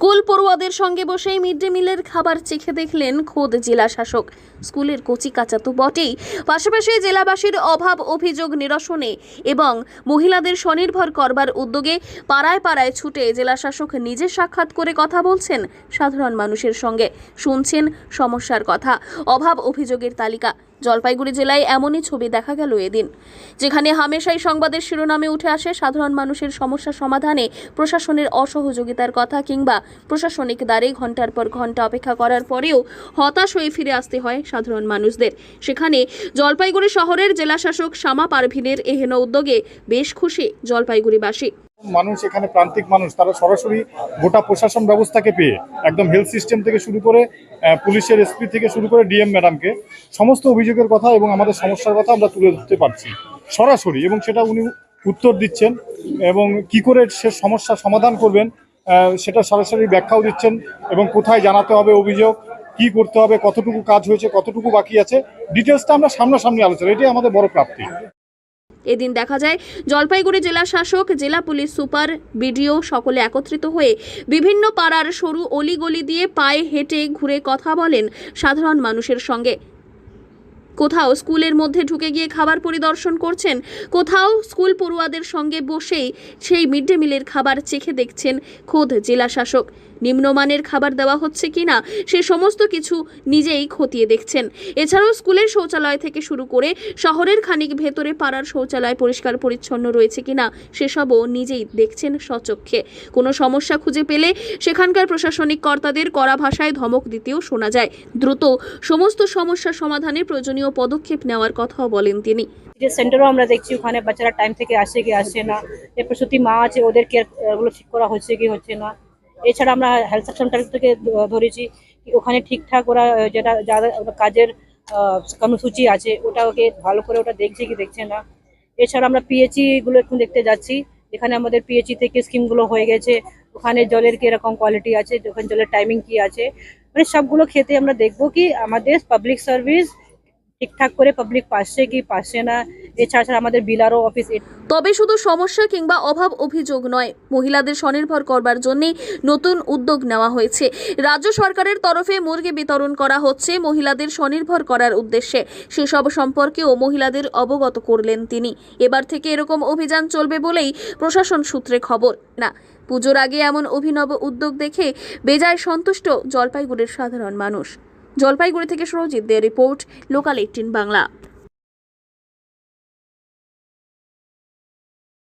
School পড়ুয়াদের সঙ্গে বসেই মিড ডে মিলের খাবার চেখে দেখলেন খোদ জেলা শাসক। স্কুলের কচি কাঁচা তো বটেই, পাশাপাশি জেলাবাসীর অভাব অভিযোগ নিরসনে এবং মহিলাদের স্বনির্ভর করবার উদ্যোগে পাড়ায় পাড়ায় ছুটে জেলা শাসক নিজে সাক্ষাৎ করে কথা বলছেন সাধারণ মানুষের সঙ্গে, শুনছেন সমস্যার কথা, অভাব অভিযোগের তালিকা। জলপাইগুড়ি জেলায় এমনই ছবি দেখা গেল এদিন, যেখানে হামেশাই সংবাদের শিরোনামে উঠে আসে সাধারণ মানুষের সমস্যা সমাধানে প্রশাসনের অসহযোগিতার কথা, কিংবা প্রশাসনিক দ্বারে ঘন্টার পর ঘন্টা অপেক্ষা করার পরেও হতাশ হয়ে ফিরে আসতে হয় সাধারণ মানুষদের। সেখানে জলপাইগুড়ি শহরের জেলাশাসক শামা পারভিনের এহেন উদ্যোগে বেশ খুশি জলপাইগুড়িবাসী। মানুষ এখানে প্রান্তিক মানুষ, তারা সরাসরি গোটা প্রশাসন ব্যবস্থাকে পেয়ে একদম হেলথ সিস্টেম থেকে শুরু করে পুলিশের এসপি থেকে শুরু করে ডিএম ম্যাডামকে সমস্ত অভিযোগের কথা এবং আমাদের সমস্যার কথা আমরা তুলে ধরতে পারছি সরাসরি, এবং সেটা উনি উত্তর দিচ্ছেন এবং কি করে সে সমস্যা সমাধান করবেন সেটা সরাসরি ব্যাখ্যাও দিচ্ছেন, এবং কোথায় জানাতে হবে অভিযোগ, কি করতে হবে, কতটুকু কাজ হয়েছে, কতটুকু বাকি আছে, ডিটেলসটা আমরা সামনাসামনি আলোচনা, এটাই আমাদের বড় প্রাপ্তি। এদিন দেখা যায় জলপাইগুড়ি জেলা শাসক, জেলা পুলিশ সুপার, বিডিও সকলে একত্রিত হয়ে বিভিন্ন পাড়ার সরু অলিগলি দিয়ে পায়ে হেঁটে ঘুরে কথা বলেন সাধারণ মানুষের সঙ্গে। কোথাও স্কুলের মধ্যে ঢুকে গিয়ে খাবার পরিদর্শন করছেন, কোথাও স্কুল পড়ুয়াদের সঙ্গে বসেই সেই মিড ডে মিলের খাবার চেখে দেখছেন খোদ জেলা শাসক। নিম্নমানের খাবার দেওয়া হচ্ছে কিনা সে সমস্ত কিছু নিজেই খতিয়ে দেখছেন। এছাড়াও স্কুলের শৌচালয় থেকে শুরু করে শহরের খানিক ভেতরে পাড়ার শৌচালয় পরিষ্কার পরিচ্ছন্ন রয়েছে কিনা সেসবও নিজেই দেখছেন স্বচক্ষে। কোনো সমস্যা খুঁজে পেলে সেখানকার প্রশাসনিক কর্তাদের কড়া ভাষায় ধমক দিতেও শোনা যায়। দ্রুত সমস্ত সমস্যা সমাধানে প্রয়োজনীয় পদক্ষেপ নেওয়ার কথাও বলেন তিনি। সেন্টারও আমরা দেখছি ওখানে বাচ্চারা টাইম থেকে আসে কি আসে না, যে প্রসূতি মা আছে ওদের কেয়ারগুলো ঠিক করা হচ্ছে কি হচ্ছে না। এছাড়া আমরা হেলথ সেন্টার থেকে ধরেছি ওখানে ঠিকঠাক ওরা যেটা যাদের কাজের কর্মসূচি আছে ওটাকে ভালো করে ওটা দেখছে কি দেখছে না। এছাড়া আমরা পিএইচই গুলো এখন দেখতে যাচ্ছি, এখানে আমাদের পিএইচই থেকে স্কিমগুলো হয়ে গেছে, ওখানে জলের কিরকম কোয়ালিটি আছে, ওখানে জলের টাইমিং কি আছে, মানে সবগুলো খেতে আমরা দেখবো কি আমাদের পাবলিক সার্ভিস ঠিকঠাক করে পাবলিক পাচ্ছে কি পাচ্ছে না। এছাড়া আমাদের বিলারও অফিস। তবে শুধু সমস্যা কিংবা অভাব অভিযোগ নয়, মহিলাদের স্বনির্ভর করবার জন্য নতুন উদ্যোগ নেওয়া হয়েছে। রাজ্য সরকারের তরফে মুরগি বিতরণ করা হচ্ছে মহিলাদের স্বনির্ভর করার উদ্দেশ্যে, সেসব সম্পর্কেও মহিলাদের অবগত করলেন তিনি। এবার থেকে এরকম অভিযান চলবে বলেই প্রশাসন সূত্রে খবর। না, পুজোর আগে এমন অভিনব উদ্যোগ দেখে বেজায় সন্তুষ্ট জলপাইগুড়ির সাধারণ মানুষ। জলপাইগুড়ি থেকে সুরজিৎ দে রিপোর্ট, লোকাল 18 বাংলা।